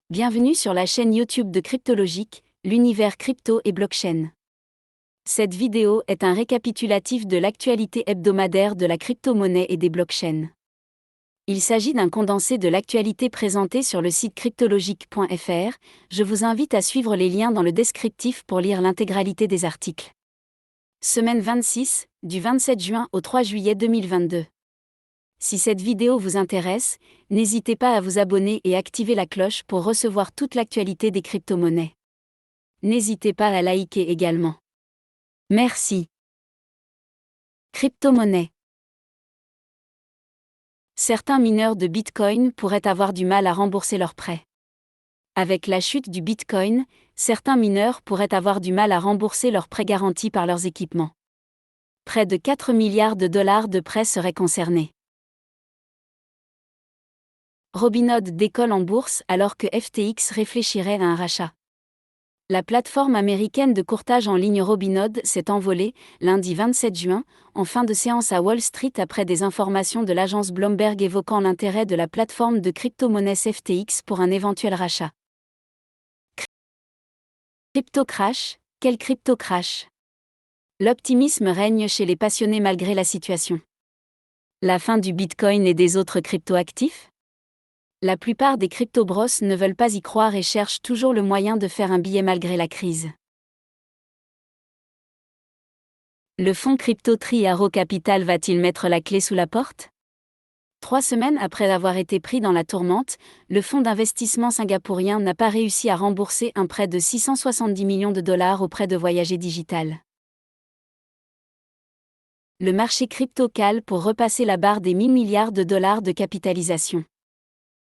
Bienvenue sur la chaîne YouTube de Cryptologique, l'univers crypto et blockchain. Cette vidéo est un récapitulatif de l'actualité hebdomadaire de la crypto-monnaie et des blockchains. Il s'agit d'un condensé de l'actualité présentée sur le site cryptologique.fr. Je vous invite à suivre les liens dans le descriptif pour lire l'intégralité des articles. Semaine 26, du 27 juin au 3 juillet 2022. Si cette vidéo vous intéresse, n'hésitez pas à vous abonner et activer la cloche pour recevoir toute l'actualité des crypto-monnaies. N'hésitez pas à liker également. Merci. Crypto-monnaie. Certains mineurs de Bitcoin pourraient avoir du mal à rembourser leurs prêts. Avec la chute du Bitcoin, certains mineurs pourraient avoir du mal à rembourser leurs prêts garantis par leurs équipements. Près de 4 milliards de dollars de prêts seraient concernés. Robinhood décolle en bourse alors que FTX réfléchirait à un rachat. La plateforme américaine de courtage en ligne Robinhood s'est envolée, lundi 27 juin, en fin de séance à Wall Street après des informations de l'agence Bloomberg évoquant l'intérêt de la plateforme de crypto-monnaies FTX pour un éventuel rachat. Crypto crash, quel crypto crash? L'optimisme règne chez les passionnés malgré la situation. La fin du Bitcoin et des autres crypto-actifs? La plupart des crypto-bros ne veulent pas y croire et cherchent toujours le moyen de faire un billet malgré la crise. Le fonds crypto Tri-Arrow Capital va-t-il mettre la clé sous la porte? 3 semaines après avoir été pris dans la tourmente, le fonds d'investissement singapourien n'a pas réussi à rembourser un prêt de 670 millions de dollars auprès de Voyager Digital. Le marché crypto cale pour repasser la barre des 1000 milliards de dollars de capitalisation.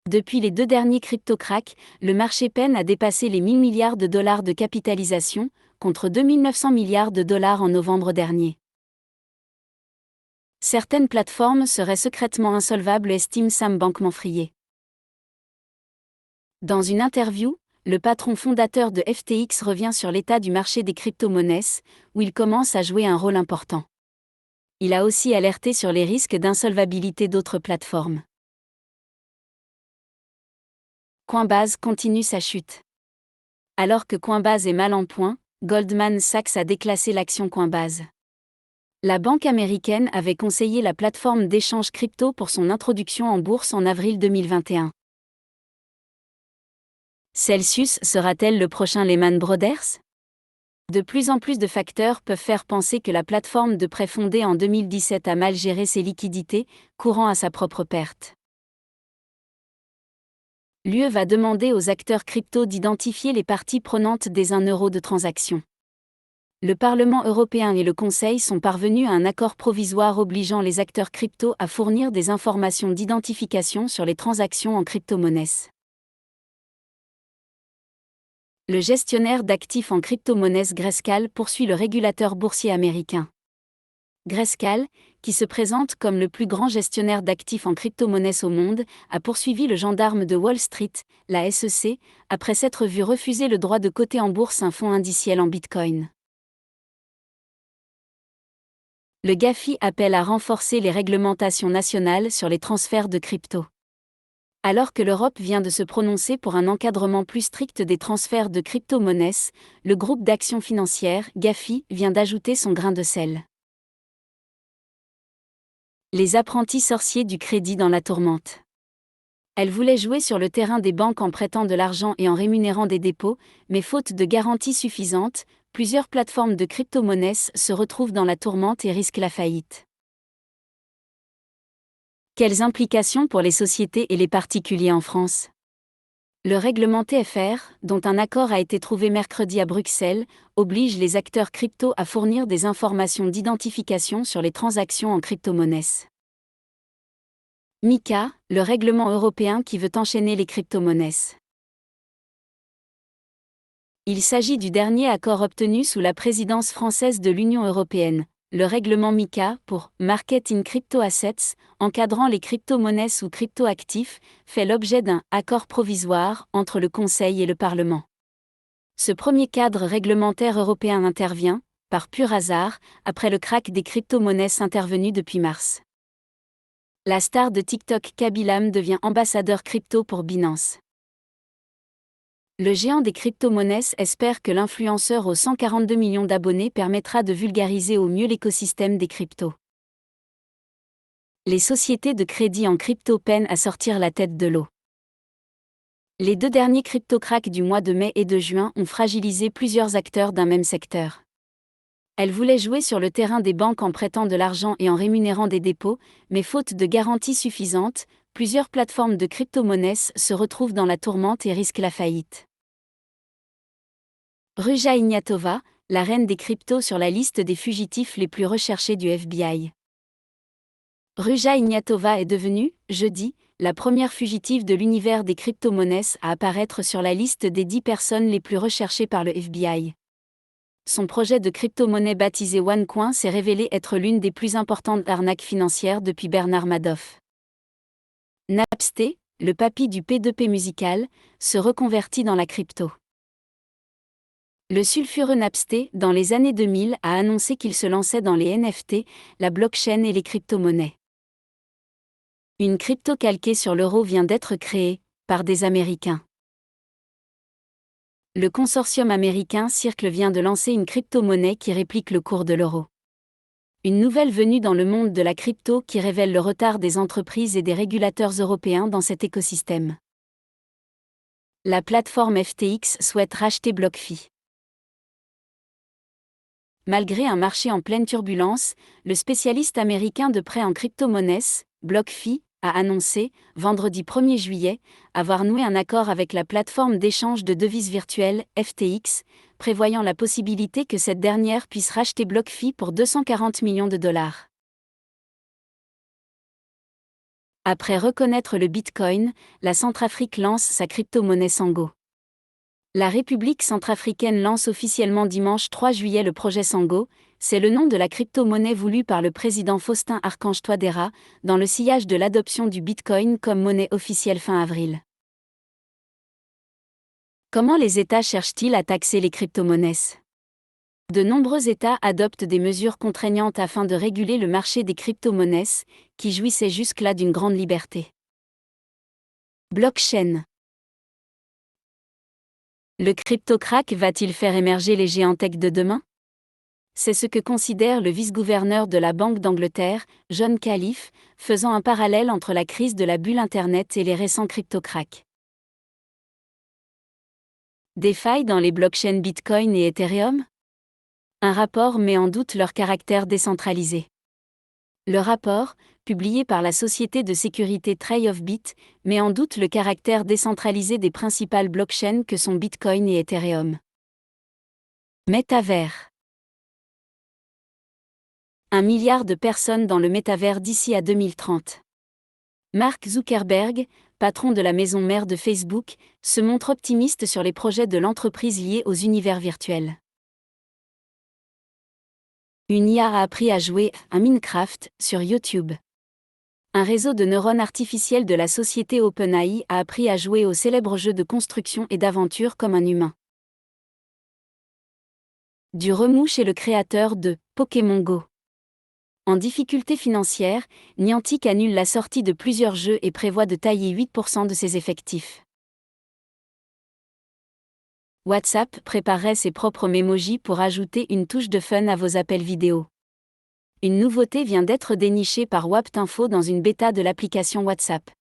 Depuis les 2 derniers crypto-cracks, le marché peine à dépasser les 1000 milliards de dollars de capitalisation, contre 2900 milliards de dollars en novembre dernier. Certaines plateformes seraient secrètement insolvables, estime Sam Bankman-Fried. Dans une interview, le patron fondateur de FTX revient sur l'état du marché des crypto-monnaies, où il commence à jouer un rôle important. Il a aussi alerté sur les risques d'insolvabilité d'autres plateformes. Coinbase continue sa chute. Alors que Coinbase est mal en point, Goldman Sachs a déclassé l'action Coinbase. La banque américaine avait conseillé la plateforme d'échange crypto pour son introduction en bourse en avril 2021. Celsius sera-t-elle le prochain Lehman Brothers? De plus en plus de facteurs peuvent faire penser que la plateforme de prêt fondée en 2017 a mal géré ses liquidités, courant à sa propre perte. L'UE va demander aux acteurs crypto d'identifier les parties prenantes des 1 euro de transaction. Le Parlement européen et le Conseil sont parvenus à un accord provisoire obligeant les acteurs crypto à fournir des informations d'identification sur les transactions en crypto-monnaies. Le gestionnaire d'actifs en crypto-monnaies Grayscale poursuit le régulateur boursier américain. Grayscale, qui se présente comme le plus grand gestionnaire d'actifs en crypto-monnaies au monde, a poursuivi le gendarme de Wall Street, la SEC, après s'être vu refuser le droit de coter en bourse un fonds indiciel en Bitcoin. Le GAFI appelle à renforcer les réglementations nationales sur les transferts de crypto. Alors que l'Europe vient de se prononcer pour un encadrement plus strict des transferts de crypto-monnaies, le groupe d'action financière, GAFI, vient d'ajouter son grain de sel. Les apprentis sorciers du crédit dans la tourmente. Elles voulaient jouer sur le terrain des banques en prêtant de l'argent et en rémunérant des dépôts, mais faute de garanties suffisantes, plusieurs plateformes de crypto-monnaies se retrouvent dans la tourmente et risquent la faillite. Quelles implications pour les sociétés et les particuliers en France? Le règlement TFR, dont un accord a été trouvé mercredi à Bruxelles, oblige les acteurs crypto à fournir des informations d'identification sur les transactions en crypto-monnaies. MiCA, le règlement européen qui veut enchaîner les crypto-monnaies. Il s'agit du dernier accord obtenu sous la présidence française de l'Union européenne, le règlement MiCA pour Market in Crypto Assets, encadrant les crypto-monnaies ou crypto-actifs, fait l'objet d'un accord provisoire entre le Conseil et le Parlement. Ce premier cadre réglementaire européen intervient, par pur hasard, après le krach des crypto-monnaies intervenu depuis mars. La star de TikTok Kaby Lame devient ambassadeur crypto pour Binance. Le géant des crypto-monnaies espère que l'influenceur aux 142 millions d'abonnés permettra de vulgariser au mieux l'écosystème des cryptos. Les sociétés de crédit en crypto peinent à sortir la tête de l'eau. Les 2 derniers crypto-cracks du mois de mai et de juin ont fragilisé plusieurs acteurs d'un même secteur. Elles voulaient jouer sur le terrain des banques en prêtant de l'argent et en rémunérant des dépôts, mais faute de garanties suffisantes, plusieurs plateformes de crypto-monnaies se retrouvent dans la tourmente et risquent la faillite. Ruja Ignatova, la reine des cryptos sur la liste des fugitifs les plus recherchés du FBI. Ruja Ignatova est devenue, jeudi, la première fugitive de l'univers des crypto-monnaies à apparaître sur la liste des 10 personnes les plus recherchées par le FBI. Son projet de crypto-monnaie baptisé OneCoin s'est révélé être l'une des plus importantes arnaques financières depuis Bernard Madoff. Napster, le papy du P2P musical, se reconvertit dans la crypto. Le sulfureux Napster, dans les années 2000, a annoncé qu'il se lançait dans les NFT, la blockchain et les crypto-monnaies. Une crypto calquée sur l'euro vient d'être créée, par des Américains. Le consortium américain Circle vient de lancer une crypto-monnaie qui réplique le cours de l'euro. Une nouvelle venue dans le monde de la crypto qui révèle le retard des entreprises et des régulateurs européens dans cet écosystème. La plateforme FTX souhaite racheter BlockFi. Malgré un marché en pleine turbulence, le spécialiste américain de prêts en crypto-monnaies, BlockFi, a annoncé, vendredi 1er juillet, avoir noué un accord avec la plateforme d'échange de devises virtuelles, FTX, prévoyant la possibilité que cette dernière puisse racheter BlockFi pour 240 millions de dollars. Après reconnaître le Bitcoin, la Centrafrique lance sa crypto-monnaie Sango. La République centrafricaine lance officiellement dimanche 3 juillet le projet Sango, c'est le nom de la crypto-monnaie voulue par le président Faustin Archange Touadéra, dans le sillage de l'adoption du Bitcoin comme monnaie officielle fin avril. Comment les États cherchent-ils à taxer les crypto-monnaies ? De nombreux États adoptent des mesures contraignantes afin de réguler le marché des crypto-monnaies, qui jouissait jusque-là d'une grande liberté. Blockchain. Le crypto-crack va-t-il faire émerger les géants tech de demain ? C'est ce que considère le vice-gouverneur de la Banque d'Angleterre, John Califf, faisant un parallèle entre la crise de la bulle Internet et les récents crypto-cracks. Des failles dans les blockchains Bitcoin et Ethereum ? Un rapport met en doute leur caractère décentralisé. Le rapport, publié par la société de sécurité Trade of Bit, met en doute le caractère décentralisé des principales blockchains que sont Bitcoin et Ethereum. Métavers. 1 milliard de personnes dans le métavers d'ici à 2030. Mark Zuckerberg, patron de la maison mère de Facebook, se montre optimiste sur les projets de l'entreprise liés aux univers virtuels. Une IA a appris à jouer à Minecraft sur YouTube. Un réseau de neurones artificiels de la société OpenAI a appris à jouer au célèbre jeu de construction et d'aventure comme un humain. Du remous chez le créateur de Pokémon Go. En difficulté financière, Niantic annule la sortie de plusieurs jeux et prévoit de tailler 8% de ses effectifs. WhatsApp préparerait ses propres mémojis pour ajouter une touche de fun à vos appels vidéo. Une nouveauté vient d'être dénichée par WaptInfo dans une bêta de l'application WhatsApp.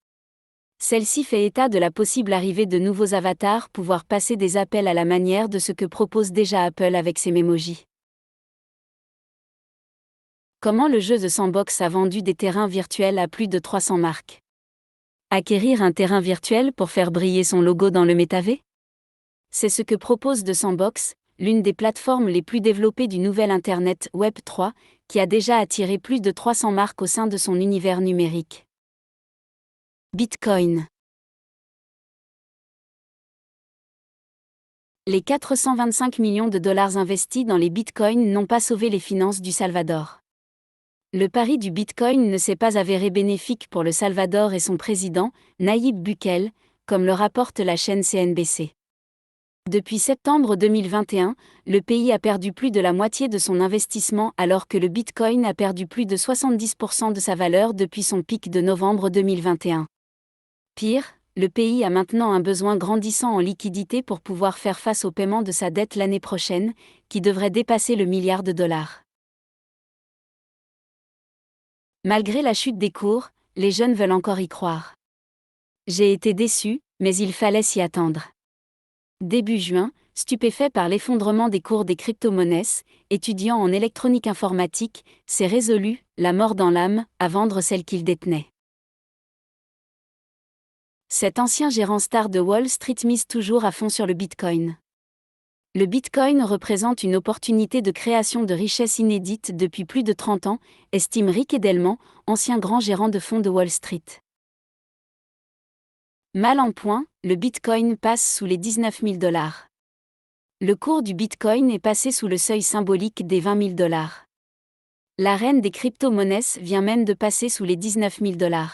Celle-ci fait état de la possible arrivée de nouveaux avatars pouvoir passer des appels à la manière de ce que propose déjà Apple avec ses mémojis. Comment le jeu The Sandbox a vendu des terrains virtuels à plus de 300 marques. Acquérir un terrain virtuel pour faire briller son logo dans le métavers ? C'est ce que propose The Sandbox, l'une des plateformes les plus développées du nouvel Internet Web 3, qui a déjà attiré plus de 300 marques au sein de son univers numérique. Bitcoin. Les 425 millions de dollars investis dans les bitcoins n'ont pas sauvé les finances du Salvador. Le pari du Bitcoin ne s'est pas avéré bénéfique pour le Salvador et son président, Nayib Bukele, comme le rapporte la chaîne CNBC. Depuis septembre 2021, le pays a perdu plus de la moitié de son investissement alors que le Bitcoin a perdu plus de 70% de sa valeur depuis son pic de novembre 2021. Pire, le pays a maintenant un besoin grandissant en liquidités pour pouvoir faire face au paiement de sa dette l'année prochaine, qui devrait dépasser le milliard de dollars. Malgré la chute des cours, les jeunes veulent encore y croire. J'ai été déçu, mais il fallait s'y attendre. Début juin, stupéfait par l'effondrement des cours des crypto-monnaies, étudiant en électronique informatique, s'est résolu, la mort dans l'âme, à vendre celles qu'il détenait. Cet ancien gérant star de Wall Street mise toujours à fond sur le Bitcoin. Le Bitcoin représente une opportunité de création de richesse inédite depuis plus de 30 ans, estime Rick Edelman, ancien grand gérant de fonds de Wall Street. Mal en point, le Bitcoin passe sous les 19 000 $. Le cours du Bitcoin est passé sous le seuil symbolique des 20 000 $. La reine des crypto-monnaies vient même de passer sous les 19 000 $.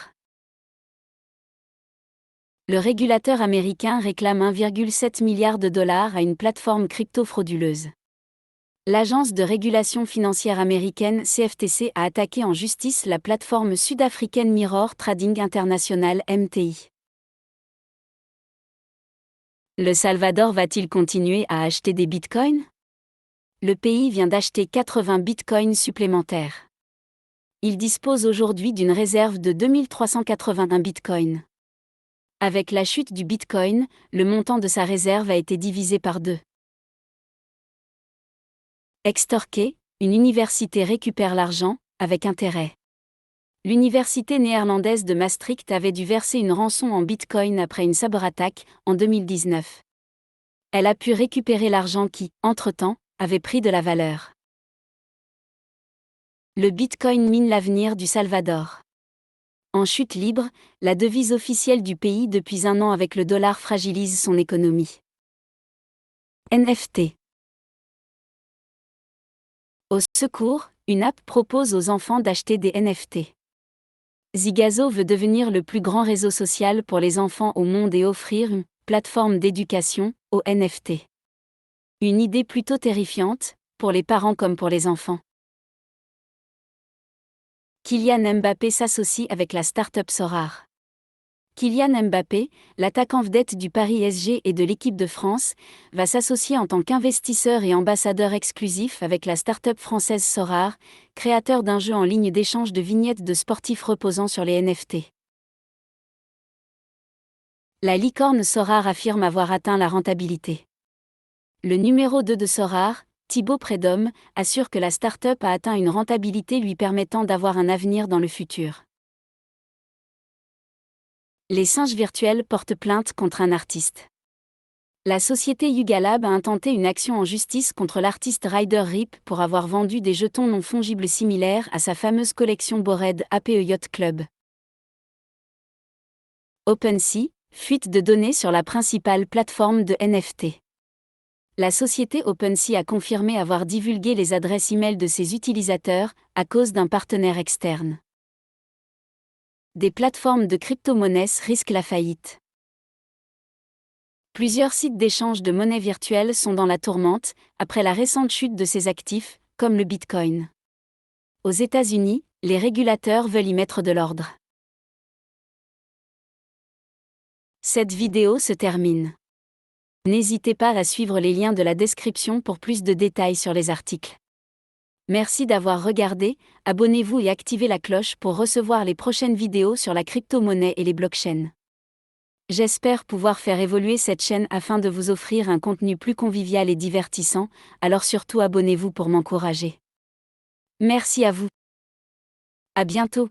Le régulateur américain réclame 1,7 milliard de dollars à une plateforme crypto frauduleuse. L'agence de régulation financière américaine CFTC a attaqué en justice la plateforme sud-africaine Mirror Trading International MTI. Le Salvador va-t-il continuer à acheter des bitcoins? Le pays vient d'acheter 80 bitcoins supplémentaires. Il dispose aujourd'hui d'une réserve de 2381 bitcoins. Avec la chute du bitcoin, le montant de sa réserve a été divisé par 2. Extorqué, une université récupère l'argent, avec intérêt. L'université néerlandaise de Maastricht avait dû verser une rançon en bitcoin après une cyberattaque, en 2019. Elle a pu récupérer l'argent qui, entre-temps, avait pris de la valeur. Le bitcoin mine l'avenir du Salvador. En chute libre, la devise officielle du pays depuis un an avec le dollar fragilise son économie. NFT. Au secours, une app propose aux enfants d'acheter des NFT. Zigazo veut devenir le plus grand réseau social pour les enfants au monde et offrir une plateforme d'éducation aux NFT. Une idée plutôt terrifiante, pour les parents comme pour les enfants. Kylian Mbappé s'associe avec la start-up Sorare. Kylian Mbappé, l'attaquant vedette du Paris SG et de l'équipe de France, va s'associer en tant qu'investisseur et ambassadeur exclusif avec la start-up française Sorare, créateur d'un jeu en ligne d'échange de vignettes de sportifs reposant sur les NFT. La licorne Sorare affirme avoir atteint la rentabilité. Le numéro 2 de Sorare, Thibaut Prédhomme, assure que la start-up a atteint une rentabilité lui permettant d'avoir un avenir dans le futur. Les singes virtuels portent plainte contre un artiste. La société Yuga Lab a intenté une action en justice contre l'artiste Ryder Rip pour avoir vendu des jetons non fongibles similaires à sa fameuse collection Bored Ape Yacht Club. OpenSea, fuite de données sur la principale plateforme de NFT. La société OpenSea a confirmé avoir divulgué les adresses e-mail de ses utilisateurs à cause d'un partenaire externe. Des plateformes de crypto-monnaies risquent la faillite. Plusieurs sites d'échange de monnaie virtuelle sont dans la tourmente, après la récente chute de ces actifs, comme le Bitcoin. Aux États-Unis, les régulateurs veulent y mettre de l'ordre. Cette vidéo se termine. N'hésitez pas à suivre les liens de la description pour plus de détails sur les articles. Merci d'avoir regardé, abonnez-vous et activez la cloche pour recevoir les prochaines vidéos sur la crypto-monnaie et les blockchains. J'espère pouvoir faire évoluer cette chaîne afin de vous offrir un contenu plus convivial et divertissant, alors surtout abonnez-vous pour m'encourager. Merci à vous. À bientôt.